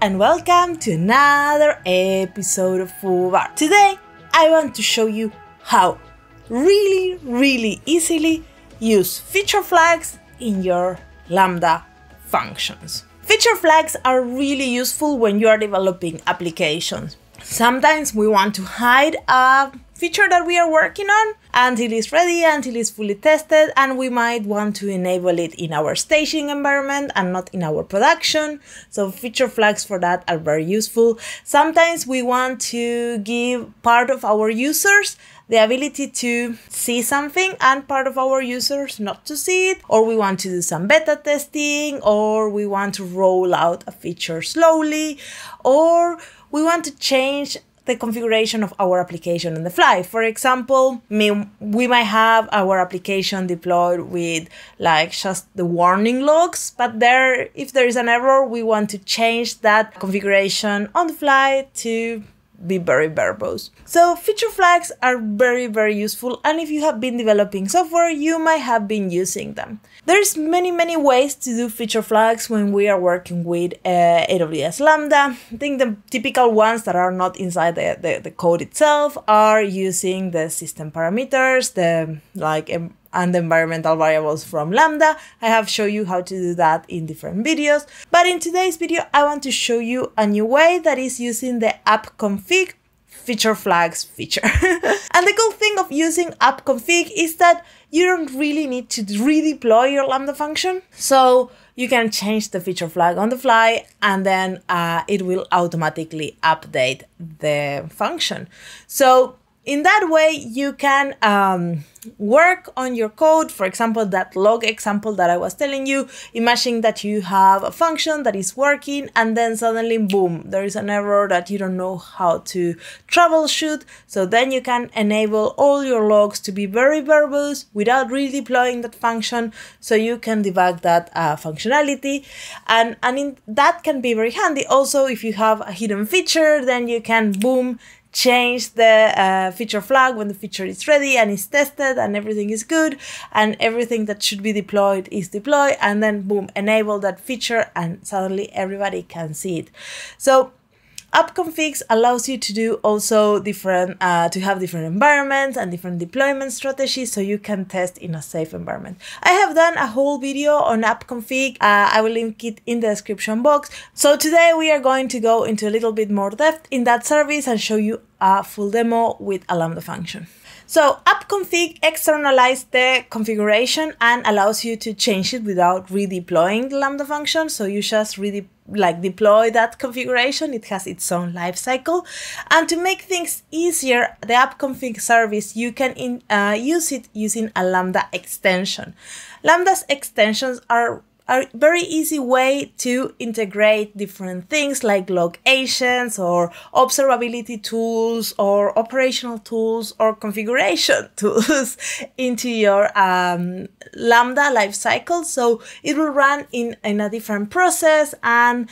and welcome to another episode of FooBar. Today I want to show you how really easily use feature flags in your Lambda functions. Feature flags are really useful when you are developing applications. Sometimes we want to hide a feature that we are working on until it's ready, until it's fully tested, and we might want to enable it in our staging environment and not in our production. So feature flags for that are very useful. Sometimes we want to give part of our users the ability to see something and part of our users not to see it, or we want to do some beta testing, or we want to roll out a feature slowly, or we want to change the configuration of our application on the fly. For example, we might have our application deployed with like just the warning logs, but if there is an error, we want to change that configuration on the fly to be very verbose. So feature flags are very useful, and if you have been developing software, you might have been using them. There's many ways to do feature flags when we are working with AWS Lambda. I think the typical ones that are not inside the code itself are using the system parameters, and the environmental variables from Lambda. I have shown you how to do that in different videos. But in today's video, I want to show you a new way that is using the AppConfig feature flags feature. And the cool thing of using AppConfig is that you don't really need to redeploy your Lambda function. So you can change the feature flag on the fly, and then it will automatically update the function. So in that way, you can work on your code. For example, that log example that I was telling you, imagine that you have a function that is working and then suddenly, boom, there is an error that you don't know how to troubleshoot. So then you can enable all your logs to be very verbose without redeploying that function, so you can debug that functionality. And that can be very handy. Also, if you have a hidden feature, then you can, boom, change the feature flag when the feature is ready and is tested and everything is good and everything that should be deployed is deployed, and then boom, enable that feature and suddenly everybody can see it. So AppConfig allows you to do also different, to have different environments and different deployment strategies, so you can test in a safe environment. I have done a whole video on AppConfig. I will link it in the description box. So today we are going to go into a little bit more depth in that service and show you a full demo with a Lambda function. So AppConfig externalizes the configuration and allows you to change it without redeploying the Lambda function. So you just deploy that configuration. It has its own life cycle. And to make things easier, the AppConfig service, you can use it using a Lambda extension. Lambda's extensions are a very easy way to integrate different things like log agents or observability tools or operational tools or configuration tools into your Lambda lifecycle. So it will run in a different process, and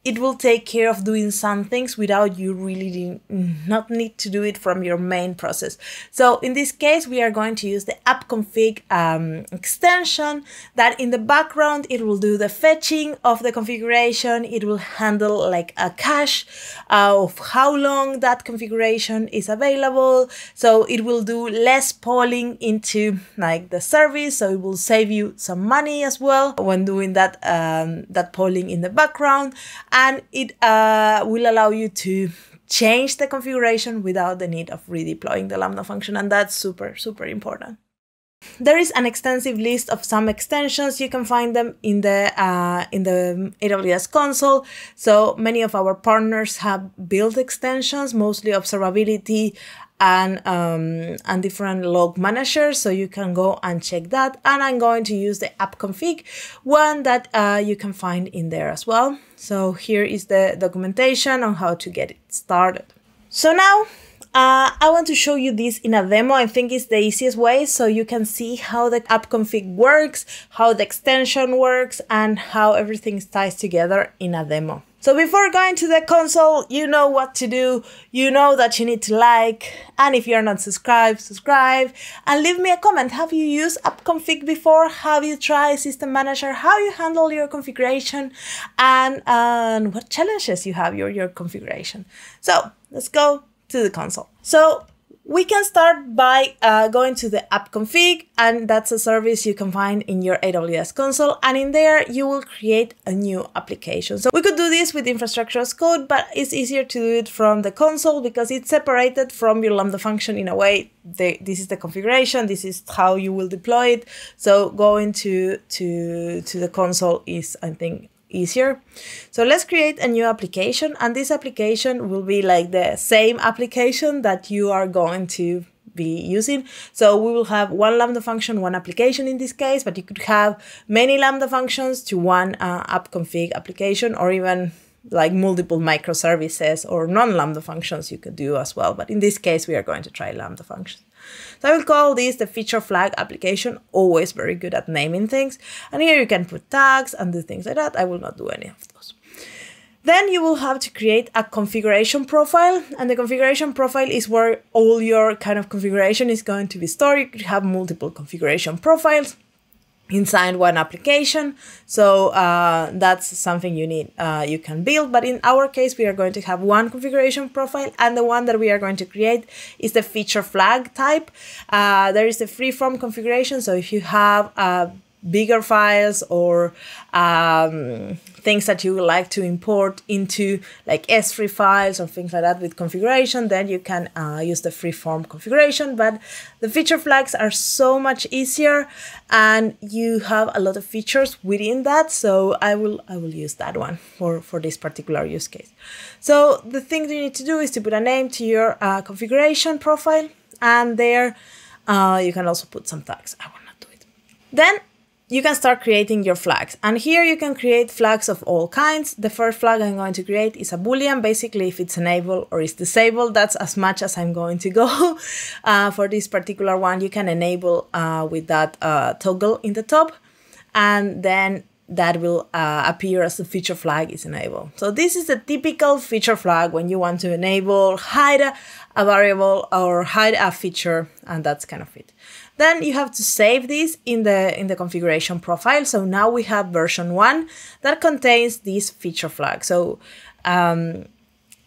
it will take care of doing some things without you really not need to do it from your main process. So in this case, we are going to use the AppConfig extension that in the background, it will do the fetching of the configuration. It will handle like a cache of how long that configuration is available. So it will do less polling into like the service. So it will save you some money as well when doing that, that polling in the background. And it will allow you to change the configuration without the need of redeploying the Lambda function, and that's super important. There is an extensive list of some extensions. You can find them in the AWS console. So many of our partners have built extensions, mostly observability and different log managers, so you can go and check that. And I'm going to use the AppConfig one that you can find in there as well. So here is the documentation on how to get it started. So now I want to show you this in a demo. I think it's the easiest way, so you can see how the AppConfig works, how the extension works, and how everything ties together in a demo. So before going to the console, you know what to do. You know that you need to like, and if you're not subscribed, subscribe, and leave me a comment. Have you used AppConfig before? Have you tried System Manager? How you handle your configuration, and what challenges you have your configuration? So let's go to the console. So we can start by going to the AppConfig, and that's a service you can find in your AWS console, and in there you will create a new application. So we could do this with infrastructure as code, but it's easier to do it from the console because it's separated from your Lambda function in a way. This is the configuration, this is how you will deploy it. So going to the console is, I think, easier. So let's create a new application, and this application will be like the same application that you are going to be using. So we will have one Lambda function, one application in this case, but you could have many Lambda functions to one AppConfig application, or even like multiple microservices or non-Lambda functions you could do as well. But in this case, we are going to try Lambda functions. So I will call this the feature flag application, always very good at naming things. And here you can put tags and do things like that. I will not do any of those. Then you will have to create a configuration profile, and the configuration profile is where all your kind of configuration is going to be stored. You could have multiple configuration profiles inside one application. So that's something you need, you can build, but in our case, we are going to have one configuration profile, and the one that we are going to create is the feature flag type. There is a freeform configuration, so if you have bigger files or things that you would like to import into like S3 files or things like that with configuration, then you can use the freeform configuration. But the feature flags are so much easier, and you have a lot of features within that. So I will use that one for this particular use case. So the thing you need to do is to put a name to your configuration profile, and there you can also put some tags. I will not do it. Then you can start creating your flags, and here you can create flags of all kinds. The first flag I'm going to create is a Boolean, basically if it's enabled or is disabled. That's as much as I'm going to go. For this particular one, you can enable with that toggle in the top, and then that will appear as the feature flag is enabled. So this is a typical feature flag when you want to enable, hide a variable or hide a feature, and that's kind of it. Then you have to save this in the configuration profile. So now we have version 1 that contains this feature flag. So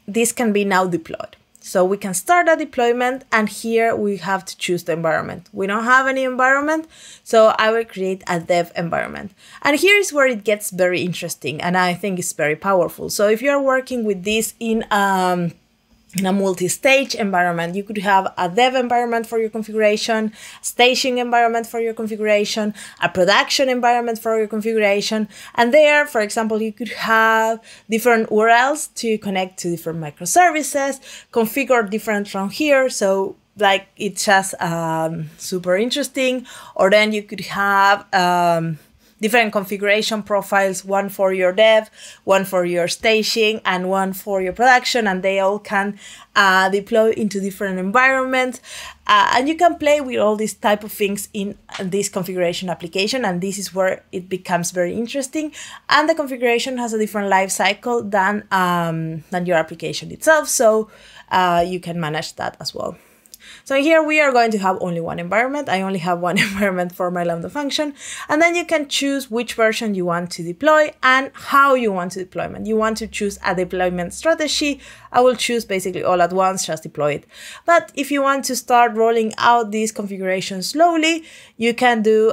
this can be now deployed. So we can start a deployment, and here we have to choose the environment. We don't have any environment, so I will create a dev environment. And here is where it gets very interesting, and I think it's very powerful. So if you're working with this in a multi-stage environment, you could have a dev environment for your configuration, staging environment for your configuration, a production environment for your configuration. And there, for example, you could have different URLs to connect to different microservices, configure different from here. So like it's just super interesting. Or then you could have different configuration profiles, one for your dev, one for your staging, and one for your production, and they all can deploy into different environments. And you can play with all these type of things in this configuration application, and this is where it becomes very interesting. And the configuration has a different life cycle than your application itself, so you can manage that as well. So here we are going to have only one environment. I only have one environment for my Lambda function. And then you can choose which version you want to deploy and how you want to deployment. You want to choose a deployment strategy. I will choose basically all at once, just deploy it. But if you want to start rolling out these configurations slowly, you can do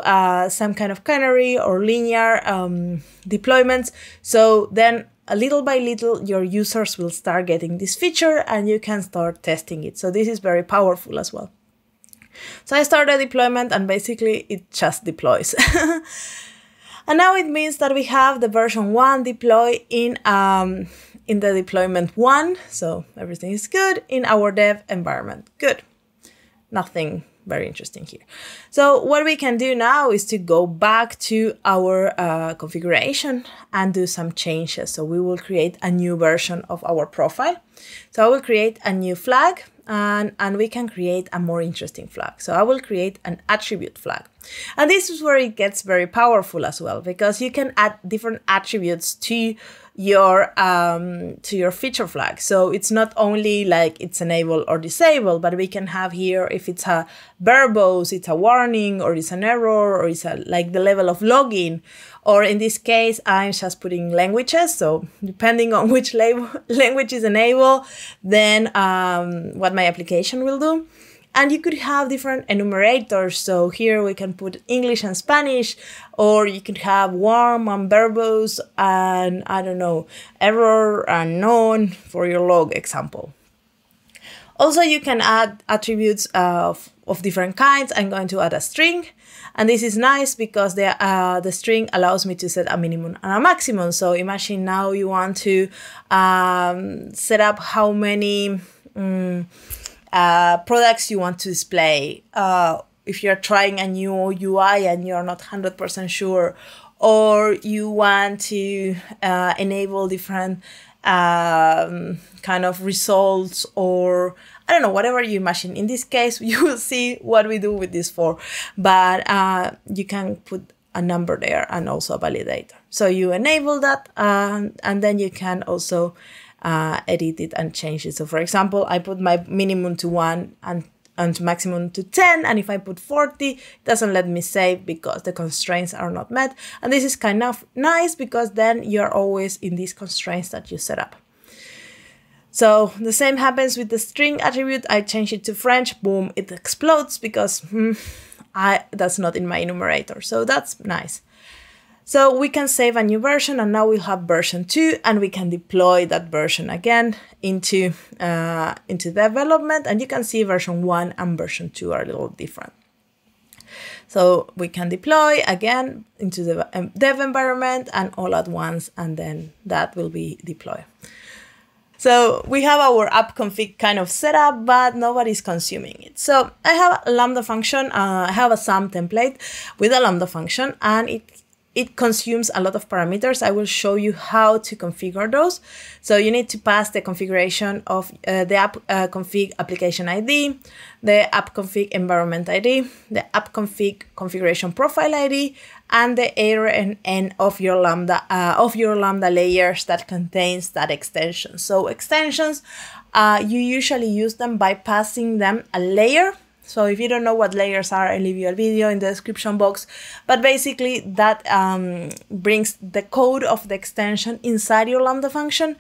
some kind of canary or linear deployments. So then little by little, your users will start getting this feature and you can start testing it. So this is very powerful as well. So I started deployment and basically it just deploys. And now it means that we have the version 1 deploy in the deployment 1. So everything is good in our dev environment. Good. Nothing very interesting here. So what we can do now is to go back to our configuration and do some changes. So we will create a new version of our profile. So I will create a new flag and we can create a more interesting flag. So I will create an attribute flag. And this is where it gets very powerful as well, because you can add different attributes to your feature flag. So it's not only like it's enabled or disabled, but we can have here if it's a verbose, it's a warning, or it's an error, or it's like the level of login. Or in this case, I'm just putting languages. So depending on which language is enabled, then what my application will do. And you could have different enumerators. So here we can put English and Spanish, or you could have warm and verbose and, I don't know, error and none for your log example. Also, you can add attributes of different kinds. I'm going to add a string. And this is nice because the string allows me to set a minimum and a maximum. So imagine now you want to set up how many products you want to display. If you're trying a new UI and you're not 100% sure, or you want to enable different kind of results, or I don't know, whatever you imagine. In this case, you will see what we do with this for, but you can put a number there and also a validator. So you enable that, and then you can also edit it and change it. So for example, I put my minimum to 1 and to maximum to 10. And if I put 40, it doesn't let me save because the constraints are not met. And this is kind of nice because then you're always in these constraints that you set up. So the same happens with the string attribute. I change it to French, boom, it explodes because that's not in my enumerator. So that's nice. So we can save a new version, and now we'll have version 2, and we can deploy that version again into development. And you can see version 1 and version 2 are a little different. So we can deploy again into the dev environment and all at once, and then that will be deployed. So we have our AppConfig kind of set up, but nobody's consuming it. So I have a Lambda function. I have a SAM template with a Lambda function, and it consumes a lot of parameters. I will show you how to configure those. So you need to pass the configuration of the AppConfig application ID, the AppConfig environment ID, the AppConfig configuration profile ID, and the ARN of your Lambda layers that contains that extension. So extensions, you usually use them by passing them a layer. So if you don't know what layers are, I'll leave you a video in the description box. But basically that brings the code of the extension inside your Lambda function.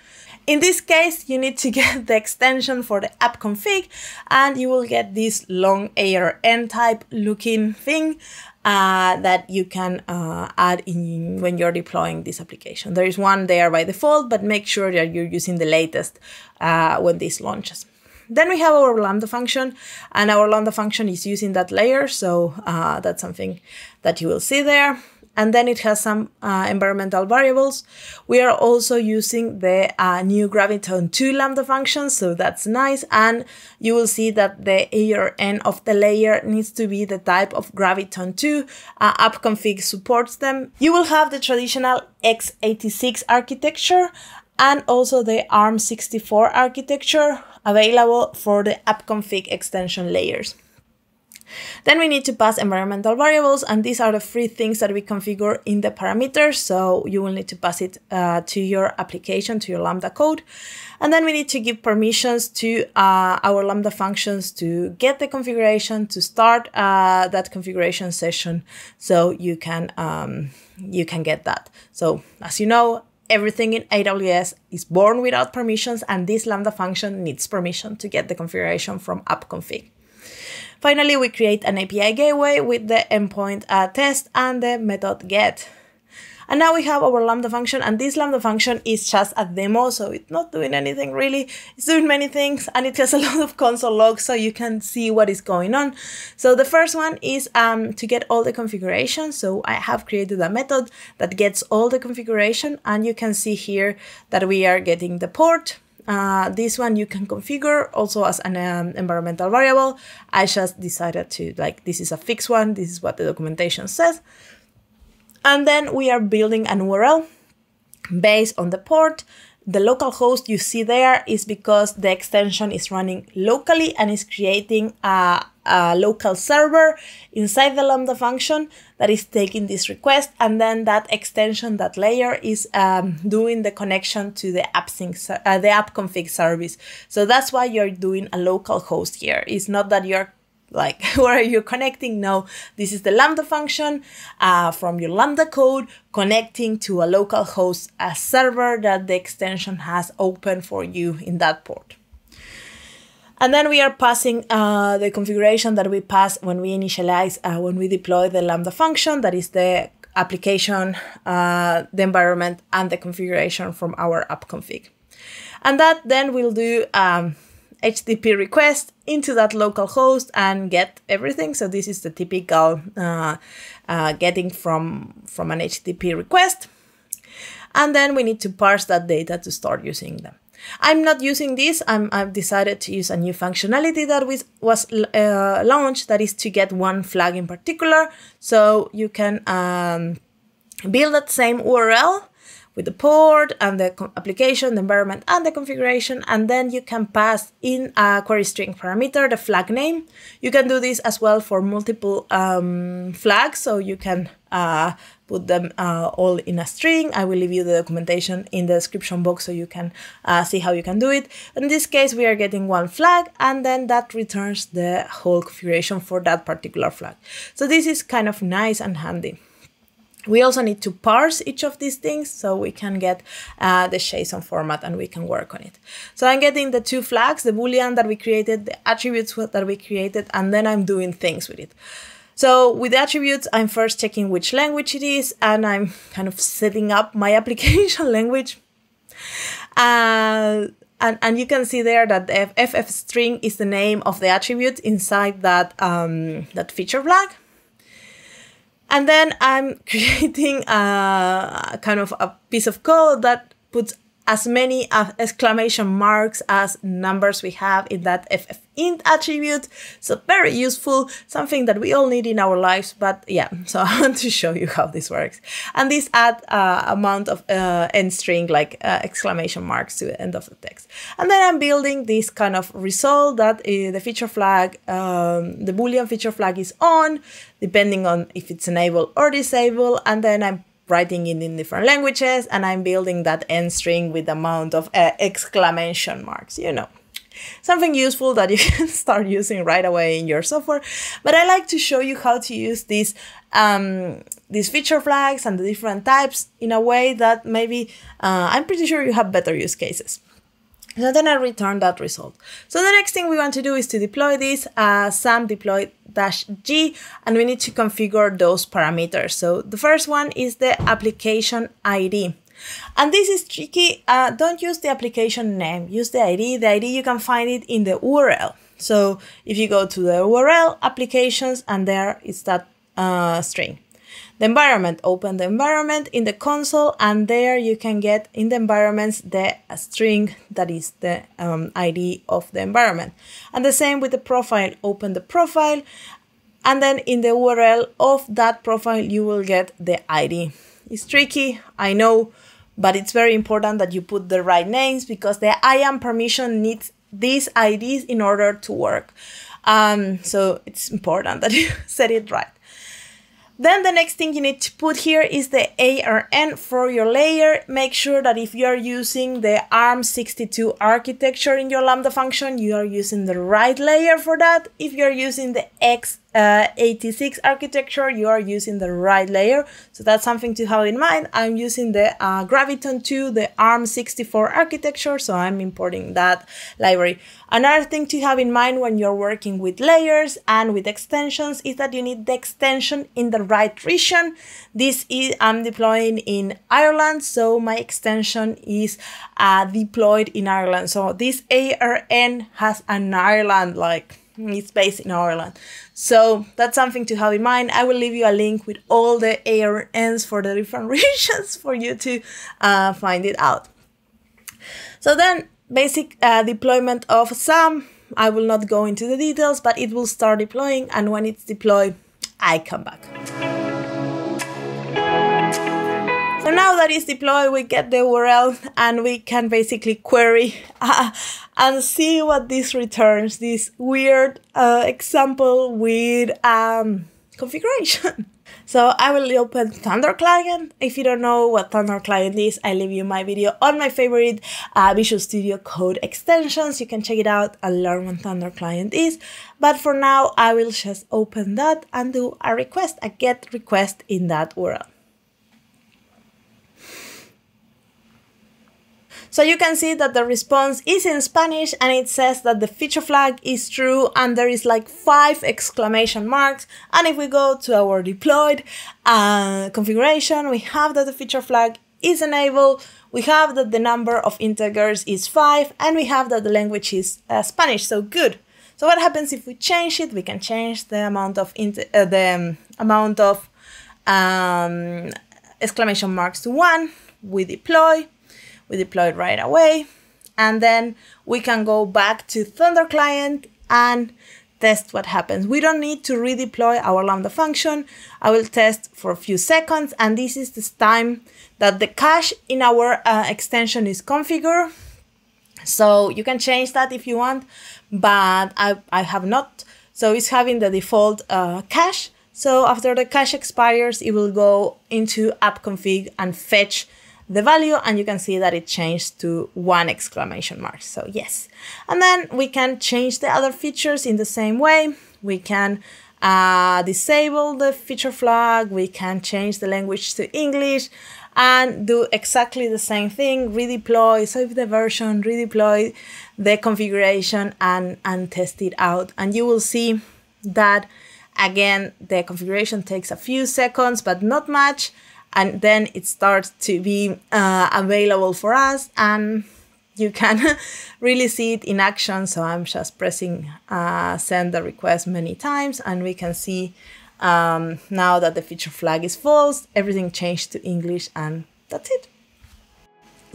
In this case, you need to get the extension for the AppConfig, and you will get this long ARN type looking thing that you can add in when you're deploying this application. There is one there by default, but make sure that you're using the latest when this launches. Then we have our Lambda function, and our Lambda function is using that layer. So that's something that you will see there. And then it has some environmental variables. We are also using the new Graviton2 Lambda function, so that's nice. And you will see that the ARN of the layer needs to be the type of Graviton2. AppConfig supports them. You will have the traditional x86 architecture and also the ARM64 architecture available for the AppConfig extension layers. Then we need to pass environmental variables, and these are the 3 things that we configure in the parameters. So you will need to pass it to your application, to your Lambda code. And then we need to give permissions to our Lambda functions to get the configuration, to start that configuration session, so you can get that. So as you know, everything in AWS is born without permissions, and this Lambda function needs permission to get the configuration from AppConfig. Finally, we create an API gateway with the endpoint test and the method get. And now we have our Lambda function, and this Lambda function is just a demo, so it's not doing anything really. It's doing many things, and it has a lot of console logs, so you can see what is going on. So the first one is to get all the configuration. So I have created a method that gets all the configuration, and you can see here that we are getting the port. This one you can configure also as an environmental variable. I just decided to, this is a fixed one. This is what the documentation says. And then we are building an URL based on the port. the local host you see there is because the extension is running locally and is creating a local server inside the Lambda function that is taking this request, and then that extension, that layer, is doing the connection to the AppConfig service. So that's why you're doing a local host here. It's not that you're like, where are you connecting? No, this is the Lambda function from your Lambda code connecting to a local host, a server that the extension has open for you in that port. And then we are passing the configuration that we pass when we initialize, when we deploy the Lambda function, that is the application, the environment, and the configuration from our AppConfig. And that then will do HTTP request into that local host and get everything. So this is the typical getting from an HTTP request. And then we need to parse that data to start using them. I'm not using this. I've decided to use a new functionality that was launched, that is to get one flag in particular. So you can build that same URL with the port and the application, the environment, and the configuration, and then you can pass in a query string parameter, the flag name. You can do this as well for multiple flags, so you can put them all in a string. I will leave you the documentation in the description box so you can see how you can do it. In this case, we are getting one flag, and then that returns the whole configuration for that particular flag. So this is kind of nice and handy. We also need to parse each of these things so we can get the JSON format and we can work on it. So I'm getting the two flags, the Boolean that we created, the attributes that we created, and then I'm doing things with it. So with the attributes, I'm first checking which language it is, and I'm kind of setting up my application language. And you can see there that the FF string is the name of the attribute inside that, that feature flag. And then I'm creating a kind of a piece of code that puts as many exclamation marks as numbers we have in that ffint attribute. So very useful, something that we all need in our lives. But yeah, so I want to show you how this works. And this add amount of end string, like exclamation marks to the end of the text. And then I'm building this kind of result that the feature flag, the Boolean feature flag is on, depending on if it's enabled or disabled. And then I'm writing it in different languages, and I'm building that end string with the amount of exclamation marks, you know. Something useful that you can start using right away in your software. But I like to show you how to use these feature flags and the different types in a way that maybe I'm pretty sure you have better use cases. So then I return that result. So the next thing we want to do is to deploy this SAM deploy-g, and we need to configure those parameters. So the first one is the application ID. And this is tricky. Don't use the application name, use the ID. The ID, you can find it in the URL. So if you go to the URL, applications, and there is that string. The environment, open the environment in the console, and there you can get in the environments the string that is the ID of the environment. And the same with the profile, open the profile, and then in the URL of that profile you will get the ID. It's tricky, I know, but it's very important that you put the right names, because the IAM permission needs these IDs in order to work. So it's important that you set it right. Then the next thing you need to put here is the ARN for your layer. Make sure that if you are using the ARM62 architecture in your Lambda function, you are using the right layer for that. If you are using the x86 architecture, you are using the right layer. So that's something to have in mind. I'm using the Graviton 2, the ARM64 architecture, so I'm importing that library. Another thing to have in mind when you're working with layers and with extensions is that you need the extension in the right region. This is, I'm deploying in Ireland, so my extension is deployed in Ireland. So this ARN has an Ireland, like it's based in Ireland. So that's something to have in mind. I will leave you a link with all the ARNs for the different regions for you to find it out. So then basic deployment of SAM. I will not go into the details, but it will start deploying, and when it's deployed, I come back. So now that it's deployed, we get the URL and we can basically query and see what this returns, this weird example with configuration. So I will open Thunder Client. If you don't know what Thunder Client is, I leave you my video on my favorite Visual Studio Code extensions. You can check it out and learn what Thunder Client is. But for now, I will just open that and do a request, a GET request in that URL. So you can see that the response is in Spanish and it says that the feature flag is true and there is like 5 exclamation marks. And if we go to our deployed configuration, we have that the feature flag is enabled, we have that the number of integers is 5, and we have that the language is Spanish, so good. So what happens if we change it? We can change the amount of exclamation marks to 1, we deploy it right away, and then we can go back to Thunder Client and test what happens. We don't need to redeploy our Lambda function. I will test for a few seconds, and this is the time that the cache in our extension is configured. So you can change that if you want, but I have not. So it's having the default cache. So after the cache expires, it will go into AppConfig and fetch the value, and you can see that it changed to 1 exclamation mark. So yes, and then we can change the other features in the same way. We can disable the feature flag, we can change the language to English and do exactly the same thing, redeploy, save the version, redeploy the configuration and test it out. And you will see that again, the configuration takes a few seconds, but not much. And then it starts to be available for us, and you can really see it in action. So I'm just pressing send the request many times, and we can see now that the feature flag is false, everything changed to English, and that's it.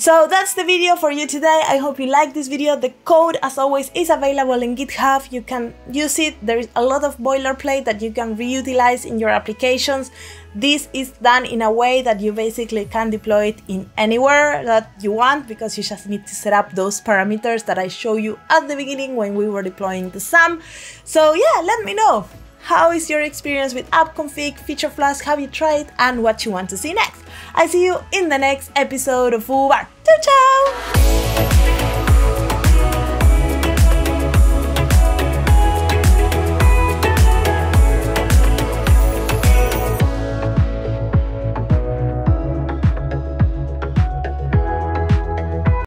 So that's the video for you today. I hope you liked this video. The code, as always, is available in GitHub. You can use it. There is a lot of boilerplate that you can reutilize in your applications. This is done in a way that you basically can deploy it in anywhere that you want, because you just need to set up those parameters that I showed you at the beginning when we were deploying the SAM. So yeah, let me know. How is your experience with AppConfig, Feature Flask? Have you tried, and what you want to see next? I see you in the next episode of FooBar. Ciao, ciao!